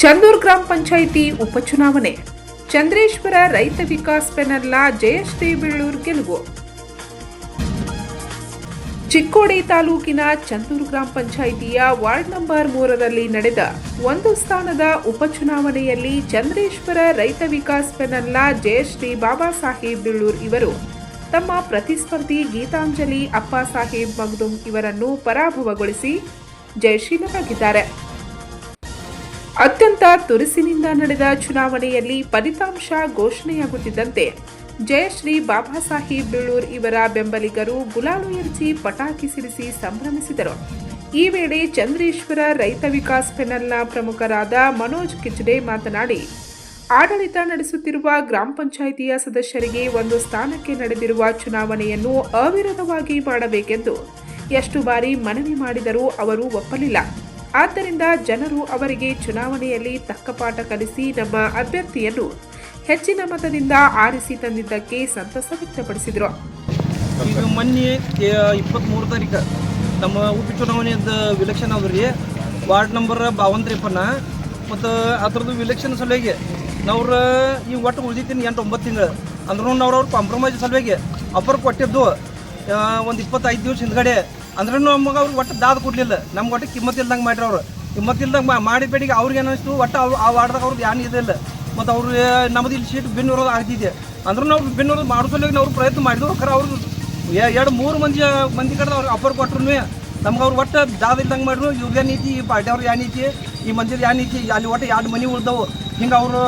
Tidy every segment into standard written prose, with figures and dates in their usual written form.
ಚಂದೂರ್ ಗ್ರಾಮ ಪಂಚಾಯಿತಿ ಉಪಚುನಾವಣೆ. ಚಂದ್ರೇಶ್ವರ ರೈತ ವಿಕಾಸ್ ಪೆನಲ್ನ ಜಯಶ್ರೀ ಬೀಳೂರ್ ಗೆಲುವು. ಚಿಕ್ಕೋಡಿ ತಾಲೂಕಿನ ಚಂದೂರ್ ಗ್ರಾಮ ಪಂಚಾಯಿತಿಯ ವಾರ್ಡ್ ನಂಬರ್ 3ರಲ್ಲಿ ನಡೆದ ಒಂದು ಸ್ಥಾನದ ಉಪಚುನಾವಣೆಯಲ್ಲಿ ಚಂದ್ರೇಶ್ವರ ರೈತ ವಿಕಾಸ್ ಪೆನಲ್ನ ಜಯಶ್ರೀ ಬಾಬಾ ಸಾಹೇಬ್ ಬೀಳೂರ್ ಇವರು ತಮ್ಮ ಪ್ರತಿಸ್ಪರ್ಧಿ ಗೀತಾಂಜಲಿ ಅಪ್ಪ ಸಾಹೇಬ್ ಮಗ್ದುಮ್ ಇವರನ್ನು ಪರಾಭವಗೊಳಿಸಿ ಜಯಶೀಲರಾಗಿದ್ದಾರೆ. ಅತ್ಯಂತ ತುರುಸಿನಿಂದ ನಡೆದ ಚುನಾವಣೆಯಲ್ಲಿ ಫಲಿತಾಂಶ ಘೋಷಣೆಯಾಗುತ್ತಿದ್ದಂತೆ ಜಯಶ್ರೀ ಬಾಬಾ ಸಾಹೇಬ್ ಬೀಳೂರ್ ಇವರ ಬೆಂಬಲಿಗರು ಗುಲಾಲು ಎರಚಿ ಪಟಾಕಿ ಸಿಡಿಸಿ ಸಂಭ್ರಮಿಸಿದರು. ಈ ವೇಳೆ ಚಂದ್ರೇಶ್ವರ ರೈತ ವಿಕಾಸ್ ಪೆನಲ್ನ ಪ್ರಮುಖರಾದ ಮನೋಜ್ ಕಿಚಡೆ ಮಾತನಾಡಿ, ಆಡಳಿತ ನಡೆಸುತ್ತಿರುವ ಗ್ರಾಮ ಪಂಚಾಯಿತಿಯ ಸದಸ್ಯರಿಗೆ ಒಂದು ಸ್ಥಾನಕ್ಕೆ ನಡೆದಿರುವ ಚುನಾವಣೆಯನ್ನು ಅವಿರೋಧವಾಗಿ ಮಾಡಬೇಕೆಂದು ಎಷ್ಟು ಬಾರಿ ಮನವಿ ಮಾಡಿದರೂ ಅವರು ಒಪ್ಪಲಿಲ್ಲ. ಆದ್ದರಿಂದ ಜನರು ಅವರಿಗೆ ಚುನಾವಣೆಯಲ್ಲಿ ತಕ್ಕ ಪಾಠ ಕಲಿಸಿ ನಮ್ಮ ಅಭ್ಯರ್ಥಿಯನ್ನು ಹೆಚ್ಚಿನ ಮತದಿಂದ ಆರಿಸಿ ತಂದಿದ್ದಕ್ಕೆ ಸಂತಸ ವ್ಯಕ್ತಪಡಿಸಿದರು. ಈಗ ಮೊನ್ನೆ 23 ತಾರೀಕು ನಮ್ಮ ಉಪಚುನಾವಣೆಯದ ವಿಲೆಕ್ಷನ್ ಆದ್ರಿ ವಾರ್ಡ್ ನಂಬರ್ 52 ಮತ್ತು ಅದರದ್ದು ವಿಲೆಕ್ಷನ್ ಸಲುವಾಗಿ ನಾವ್ರ ಈ ಒಟ್ಟು ಉಳಿದಿದ್ದೀನಿ 8-9 ತಿಂಗಳು ಅಂದ್ರೂ ಅವ್ರು ಕಾಂಪ್ರಮೈಸ್ ಸಲುವಾಗಿ ಅಪ್ಪರ್ ಕೊಟ್ಟಿದ್ದು ಒಂದು 25 ದಿವಸ ಹಿಂದ್ಗಡೆ ಅಂದ್ರೂ ನಮಗೆ ಅವ್ರಿಗೆ ಒಟ್ಟು ದಾದ ಕೊಡಲಿಲ್ಲ. ನಮ್ಗೆ ಒಟ್ಟು ಕಿಮ್ಮತ್ತು ಇಲ್ದಂಗೆ ಮಾಡ್ರಿ ಅವರು ಕಿಮ್ಮತ್ತು ಇಲ್ದಂಗೆ ಮಾಡಿದ ಬೇಡಿಗೆ ಅವ್ರಿಗೆ ಏನಿಸ್ತು ಒಟ್ಟು ಆ ವಾರ್ಡ್ದಾಗ ಅವ್ರದ್ದು ಏನು ಇದಿಲ್ಲ. ಮತ್ತು ಅವರು ನಮ್ಮದು ಇಲ್ಲಿ ಸೀಟ್ ಭಿನ್ನ ವಿರೋಧ ಆಗ್ತಿದೆ ಅಂದ್ರೂ ನಾವು ಭಿನ್ನ ವಿರೋಧ ಮಾಡಿಸೋಲಿಗೆ ನಾವು ಪ್ರಯತ್ನ ಮಾಡಿದ್ರು. ಖರೆ ಅವ್ರು 2-3 ಮಂದಿ ಕಡೆ ಅವ್ರಿಗೆ ಅಪ್ಪರ್ ಕೊಟ್ಟರು ನಮ್ಗೆ ಅವ್ರು ಒಟ್ಟು ದಾದ ಇಲ್ದಂಗೆ ಮಾಡ್ರು. ಇವ್ರಿಗೆ ನೀತಿ ಈ ಪಾರ್ಟಿ ಅವ್ರಿಗೆ ಯಾವ ನೀತಿ ಈ ಮಂದಿರ ಯಾವ ನೀತಿ ಅಲ್ಲಿ ಒಟ್ಟು 2 ಮನೆ ಉಳ್ದವು ಹಿಂಗೆ ಅವರು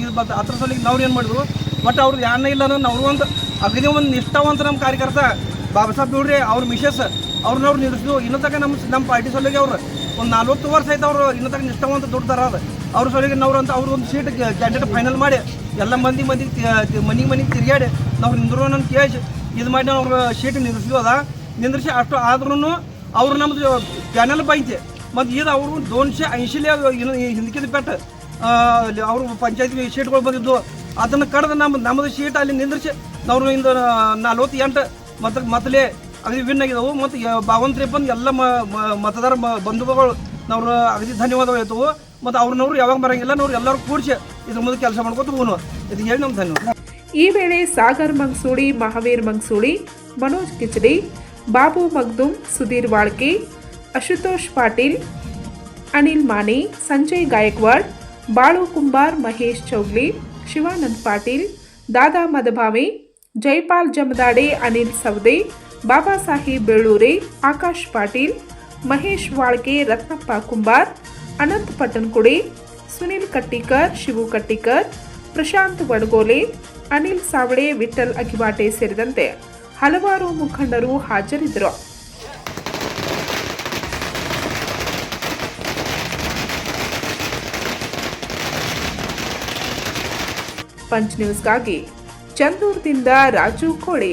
ಇದು ಬಂತು ಅದ್ರ ಸಲಿಗೆ ನಾವು ಏನು ಮಾಡಿದ್ರು ಒಟ್ಟು ಅವ್ರಿಗೆ ಯಾರನ್ನ ಇಲ್ಲ ಅನ್ನೋ ಅವರು ಒಂದು ಅಗದಿ ಒಂದು ನಿಷ್ಠಾವಂತ ನಮ್ಮ ಕಾರ್ಯಕರ್ತ ಬಾಬಾ ಸಾಹೇಬ್ ನೋಡ್ರಿ ಅವ್ರ ಮಿಸಸ್ ಅವ್ರು ನಿಲ್ಲಿಸಿದ್ರು. ಇನ್ನೂ ತನಕ ನಮ್ಮ ಪಾರ್ಟಿ ಸಲುವಾಗಿ ಅವ್ರು ಒಂದು 40 ವರ್ಷ ಆಯ್ತು ಅವರು ಇನ್ನೂ ತನಕ ನಿಷ್ಠಾವಂತ ದುಡ್ದಾರ ಅದು ಅವ್ರ ಸಲುವಾಗಿ ನಾವ್ರಂತ ಅವ್ರು ಒಂದು ಸೀಟ್ ಕ್ಯಾಂಡಿಡೇಟ್ ಫೈನಲ್ ಮಾಡಿ ಎಲ್ಲ ಮನೆಗೆ ತಿರುಗಾಡಿ ನಾವು ನಿಂದ್ರು ನನ್ನ ಕೇಸ್ ಇದು ಮಾಡಿ ನಾವು ಅವ್ರ ಸೀಟ್ ನಿಂದಿಸಿದ್ವು ಅದ ನಿಂದ್ರಿಸಿ ಅಷ್ಟು ಆದ್ರೂ ಅವ್ರು ನಮ್ಮದು ಪ್ಯಾನಲ್ ಬೈತೆ ಮತ್ತು ಇದು ಅವರು 280 ಹಿಂದಕ್ಕಿದ ಪೆಟ್ಟು ಅವರು ಪಂಚಾಯತಿ ಸೀಟ್ಗಳು ಬಂದಿದ್ದು ಅದನ್ನು ಕಡ್ದು ನಮ್ಮದು ಸೀಟ್ ಅಲ್ಲಿ ನಿಂದ್ರಿಸಿ ನಾವು ಇಂದ 48 ಮೊದಲೇ ಅಗದಿ ವಿನ್ ಆಗಿದ್ದವು. ಮತ್ತು 52 ಎಲ್ಲ ಮತದಾರ ಬಂಧುಗಳು ನಾವು ಅಗದಿ ಧನ್ಯವಾದಗಳು ಹೇಳ್ತವು. ಮತ್ತು ಅವ್ರನ್ನವ್ರು ಯಾವಾಗ ಬರಂಗಿಲ್ಲ ನಾವು ಎಲ್ಲರೂ ಕೂಡಿಸಿ ಇದ್ರ ಮುಂದೆ ಕೆಲಸ ಮಾಡ್ಕೊತ ಹೋಗೋಣ ಇದಕ್ಕೆ ಹೇಳಿ ನಮ್ಗೆ ಧನ್ಯವಾದ. ಈ ವೇಳೆ ಸಾಗರ್ ಮಂಗ್ಸೂಡಿ, ಮಹಾವೀರ್ ಮಂಗ್ಸೂಡಿ, ಮನೋಜ್ ಕಿಚಡಿ, ಬಾಬು ಮಗ್ದುಮ್, ಸುಧೀರ್ ವಾಳ್ಕೆ, ಅಶುತೋಷ್ ಪಾಟೀಲ್, ಅನಿಲ್ ಮಾನೆ, ಸಂಜಯ್ ಗಾಯಕ್ವಾಡ್, ಬಾಳು ಕುಂಬಾರ್, ಮಹೇಶ್ ಚೌಗ್ಲಿ, ಶಿವಾನಂದ್ ಪಾಟೀಲ್, ದಾದಾ ಮದಭಾವೆ, ಜೈಪಾಲ್ ಜಮದಾಡೆ, ಅನಿಲ್ ಸವದೆ, ಬಾಬಾ ಸಾಹೇಬ್ ಬೇಳೂರೆ, ಆಕಾಶ್ ಪಾಟೀಲ್, ಮಹೇಶ್ ವಾಳ್ಕೆ, ರತ್ನಪ್ಪ ಕುಂಬಾರ್, ಅನಂತ್ ಪಟ್ಟನ್ಕುಡೆ, ಸುನಿಲ್ ಕಟ್ಟಿಕರ್, ಶಿವು ಕಟ್ಟಿಕರ್, ಪ್ರಶಾಂತ್ ವಡಗೋಲೆ, ಅನಿಲ್ ಸಾವಳೆ, ವಿಠಲ್ ಅಗಿವಾಟೆ ಸೇರಿದಂತೆ ಹಲವಾರು ಮುಖಂಡರು ಹಾಜರಿದ್ದರು. ಪಂಚ್ ನ್ಯೂಸ್ಗಾಗಿ ಚಂದೂರ್ದಿಂದ ರಾಜು ಕೋಳೆ.